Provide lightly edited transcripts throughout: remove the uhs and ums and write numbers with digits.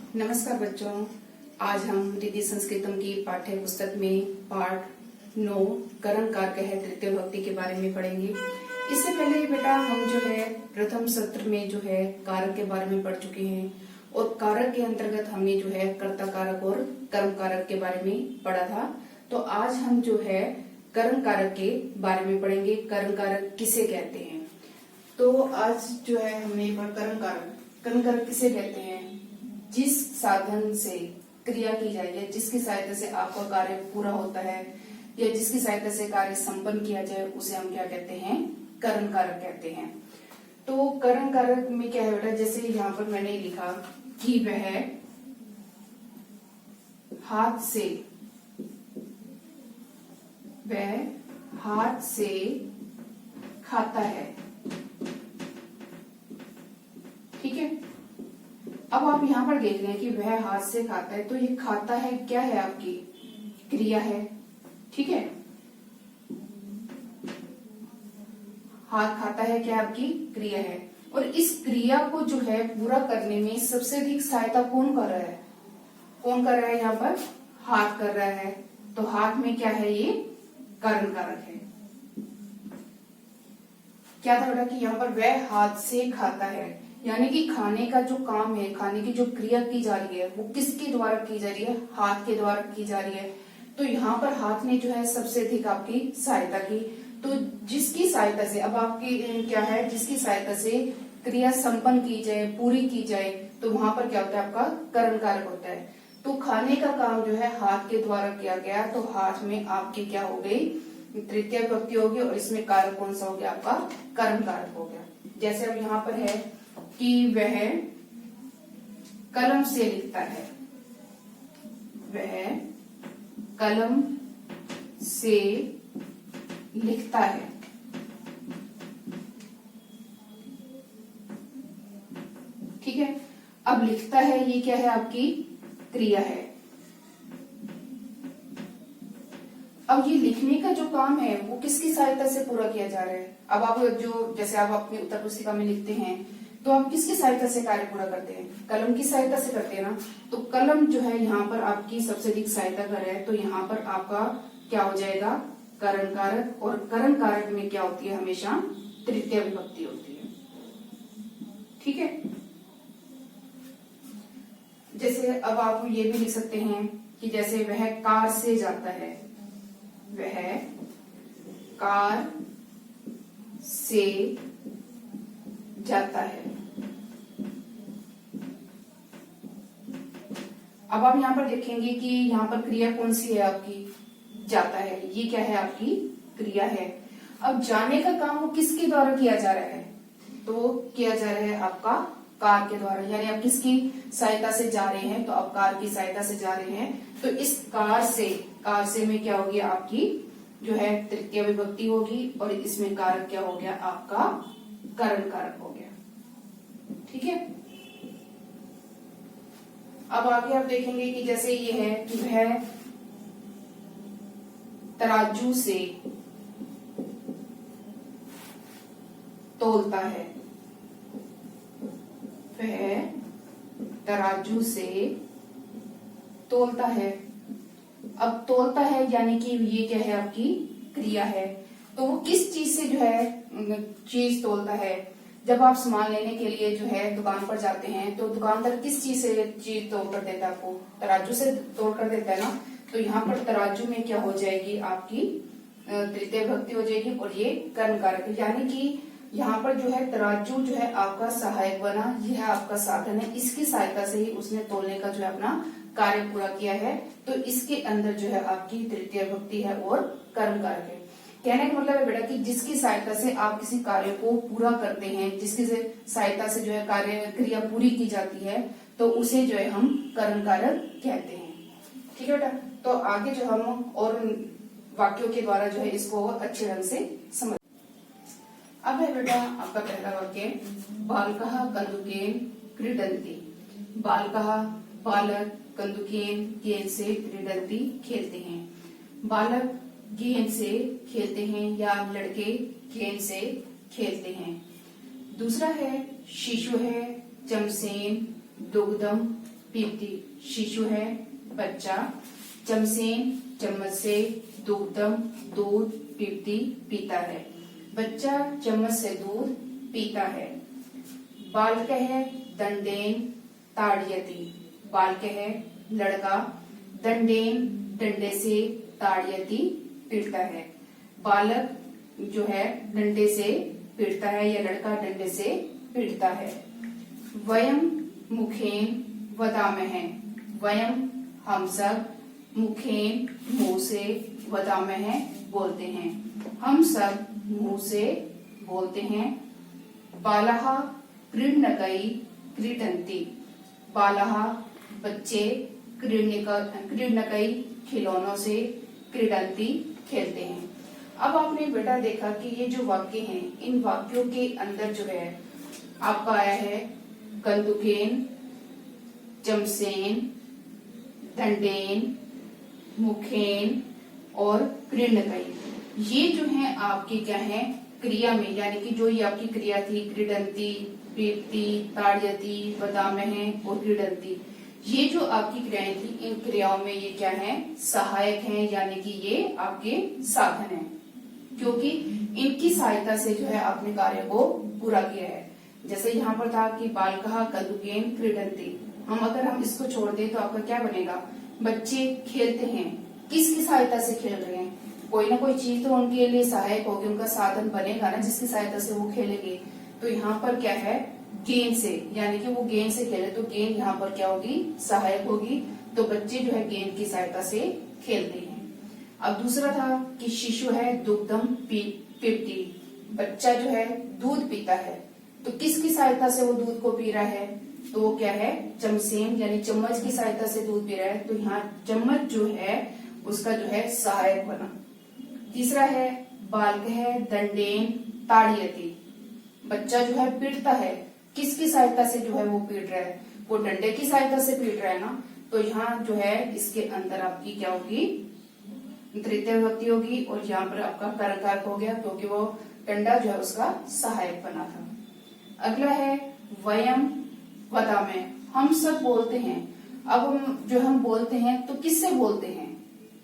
नमस्कार बच्चों, आज हम रिद्धि संस्कृतम की पाठ्य पुस्तक में पाठ 9 करण कारक है तृतीय विभक्ति के बारे में पढ़ेंगे। इससे पहले बेटा हम जो है प्रथम सत्र में जो है कारक के बारे में पढ़ चुके हैं और कारक के अंतर्गत हमने जो है कर्ता कारक और कर्म कारक के बारे में पढ़ा था। तो आज हम जो है करण कारक के बारे में पढ़ेंगे। करण कारक किसे कहते हैं? तो आज जो है हमने करण कारक किसे कहते हैं? जिस साधन से क्रिया की जाए या जिसकी सहायता से आपका कार्य पूरा होता है या जिसकी सहायता से कार्य संपन्न किया जाए उसे हम क्या कहते हैं? करण कारक कहते हैं। तो करण कारक में क्या है बेटा, जैसे यहाँ पर मैंने लिखा कि वह हाथ से खाता है। ठीक है, अब आप यहाँ पर देख रहे हैं कि वह हाथ से खाता है, तो ये खाता है क्या है? आपकी क्रिया है। ठीक है, हाथ खाता है क्या? आपकी क्रिया है। और इस क्रिया को जो है पूरा करने में सबसे अधिक सहायता कौन कर रहा है? कौन कर रहा है? यहाँ पर हाथ कर रहा है। तो हाथ में क्या है? ये करण कारक है। क्या था बेटा कि यहाँ पर वह हाथ से खाता है, यानी कि खाने का जो काम है, खाने की जो क्रिया की जा रही है वो किसके द्वारा की जा रही है? हाथ के द्वारा की जा रही है। तो यहाँ पर हाथ ने जो है सबसे अधिक आपकी सहायता की। तो जिसकी सहायता से अब आपकी क्या है, जिसकी सहायता से क्रिया संपन्न की जाए, पूरी की जाए, तो वहां पर क्या होता है? आपका करण कारक होता है। तो खाने का काम जो है हाथ के द्वारा किया गया, तो हाथ में आपकी क्या हो गई? तृतीय विभक्ति होगी और इसमें कारक कौन सा हो गया? आपका कर्म कारक हो गया। जैसे अब यहाँ पर है कि वह कलम से लिखता है। वह कलम से लिखता है। ठीक है, अब लिखता है ये क्या है? आपकी क्रिया है। अब ये लिखने का जो काम है वो किसकी सहायता से पूरा किया जा रहा है? अब आप जो जैसे आप अपनी उत्तर पुस्तिका में लिखते हैं तो आप किसकी सहायता से कार्य पूरा करते हैं? कलम की सहायता से करते हैं ना। तो कलम जो है यहाँ पर आपकी सबसे अधिक सहायता कर रहा है, तो यहाँ पर आपका क्या हो जाएगा? करण कारक। और करण कारक में क्या होती है? हमेशा तृतीय विभक्ति होती है। ठीक है, जैसे अब आप ये भी लिख सकते हैं कि जैसे वह कार से जाता है। वह कार से जाता है। अब आप यहाँ पर देखेंगे कि यहाँ पर क्रिया कौन सी है? आपकी जाता है। ये क्या है? आपकी क्रिया है। अब जाने का काम वो किसके द्वारा किया जा रहा है? तो किया जा रहा है आपका कार के द्वारा, यानी आप किसकी सहायता से जा रहे हैं? तो आप कार की सहायता से जा रहे हैं। तो इस कार से में क्या होगी? आपकी जो है तृतीय विभक्ति होगी और इसमें कारक क्या हो गया? आपका करण कारक हो गया। ठीक है, अब आगे आप देखेंगे कि जैसे ये है कि वह तराजू से तौलता है। वह तराजू से तौलता है। अब तौलता है यानी कि ये क्या है? आपकी क्रिया है। तो वो किस चीज से जो है चीज तौलता है? जब आप सामान लेने के लिए जो है दुकान पर जाते हैं तो दुकानदार किस चीज से चीज तोल कर देता है? आपको तराजू से तोल कर देता है ना। तो यहाँ पर तराजू में क्या हो जाएगी? आपकी तृतीय विभक्ति हो जाएगी और ये कर्ण कारक, यानी कि यहाँ पर जो है तराजू जो है आपका सहायक बना, यह आपका साधन है, इसकी सहायता से ही उसने तोलने का जो है अपना कार्य पूरा किया है। तो इसके अंदर जो है आपकी तृतीय विभक्ति है और कर्म कारक है। कहने का मतलब है बेटा कि जिसकी सहायता से आप किसी कार्य को पूरा करते हैं, जिसकी सहायता से जो है कार्य क्रिया पूरी की जाती है, तो उसे जो है हम करण कारक कहते हैं। ठीक है बेटा, तो आगे जो हम और वाक्यों के द्वारा जो है इसको अच्छे ढंग से समझ। अब है बेटा आपका पहला वाक्य, बालकः कन्दुकेन क्रीडन्ति। बालकः बालक, कन्दुकेन गेंद से, क्रीडन्ति खेलते हैं। बालक गेंद से खेलते हैं या लड़के गेंद से खेलते हैं। दूसरा है शिशु है चमसेन दुग्धम पीप्ति शिशु है, बच्चा। चमसेन चम्मच से, दुग्धम दूध, पीप्ति पीता है। बच्चा चम्मच से दूध पीता है। बालक है, दंडेन ताड़यति। बालक है लड़का, दंडेन डंडे से, ताड़यति पीटता है। बालक जो है डंडे से पीटता है या लड़का डंडे से पीटता है। वयम मुखेन वदामहे। वयम हम सब, मुखेन मुंह से, वदामहे बोलते हैं। हम सब मुंह से बोलते हैं। बालः क्रीडनकै क्रीडन्ति। बालः बच्चे, क्रीडनकै खिलौनों से, क्रीडन्ति खेलते हैं। अब आपने बेटा देखा कि ये जो वाक्य हैं, इन वाक्यों के अंदर जो है आपका आया है कंदुकेन, चमसेन, दंडेन, मुखेन और क्रीडनकै। ये जो है आपकी क्या है क्रिया में, यानी कि जो ये आपकी क्रिया थी क्रीडन्ति, पीप्ति, ताड़यति, वदामहे और क्रीडन्ति, ये जो आपकी क्रियाएं थी, इन क्रियाओं में ये क्या है सहायक हैं, यानी कि ये आपके साधन हैं, क्योंकि इनकी सहायता से जो है आपने कार्य को पूरा किया है। जैसे यहाँ पर था कि बालकः कंदुकेन क्रीडन्ति, अगर हम इसको छोड़ दें तो आपका क्या बनेगा, बच्चे खेलते हैं। किसकी सहायता से खेल रहे हैं, कोई ना कोई चीज तो उनके लिए सहायक होगी, उनका साधन बनेगा ना जिसकी सहायता से वो खेलेंगे। तो यहाँ पर क्या है गेंद से, यानी कि वो गेंद से खेले तो गेंद यहाँ पर क्या होगी सहायक होगी। तो बच्चे जो है गेंद की सहायता से खेलते हैं। अब दूसरा था कि शिशु है दुग्धम पीप्ति। बच्चा जो है दूध पीता है, तो किसकी सहायता से वो दूध को पी रहा है, तो वो क्या है चमसेन यानी चम्मच की सहायता से दूध पी रहा है। तो यहाँ चम्मच जो है उसका जो है सहायक बना। तीसरा है बालक है दंडेन ताड़यति। बच्चा जो है पीटता है, किसकी सहायता से जो है वो पीट रहा है, वो डंडे की सहायता से पीट रहा है ना। तो यहाँ जो है इसके अंदर आपकी क्या होगी तृतीय विभक्ति होगी और यहाँ पर आपका कर्मकारक हो गया, क्योंकि वो डंडा जो है उसका सहायक बना था। अगला है वयम वदामहे, हम सब बोलते हैं। अब हम बोलते हैं तो किससे बोलते हैं,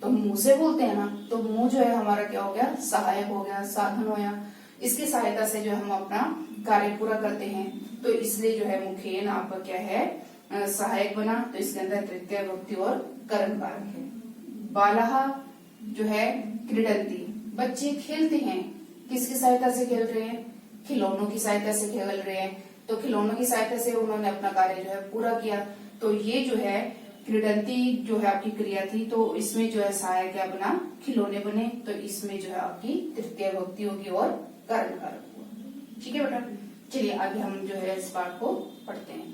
तो मुंह से बोलते हैं ना। तो मुंह जो है हमारा क्या हो गया सहायक हो गया, साधन हो गया। इसकी सहायता से जो हम अपना कार्य पूरा करते हैं। तो इसलिए जो है मुखेन आपका क्या है सहायक बना। तो इसके अंदर तृतीय विभक्ति और कर्मकारक है। बालः जो है क्रीडन्ति, बच्चे खेलते हैं। किसकी सहायता से खेल रहे हैं, खिलौनों की सहायता से खेल रहे हैं। तो खिलौनों की सहायता से उन्होंने अपना कार्य जो है पूरा किया। तो ये जो है क्रीडन्ति जो है आपकी क्रिया थी, तो इसमें जो है सहायक क्या बना खिलौने बने। तो इसमें जो है आपकी तृतीय विभक्ति होगी और कर्मकारक हुआ। ठीक है बेटा, चलिए आगे हम जो है इस पाठ को पढ़ते हैं।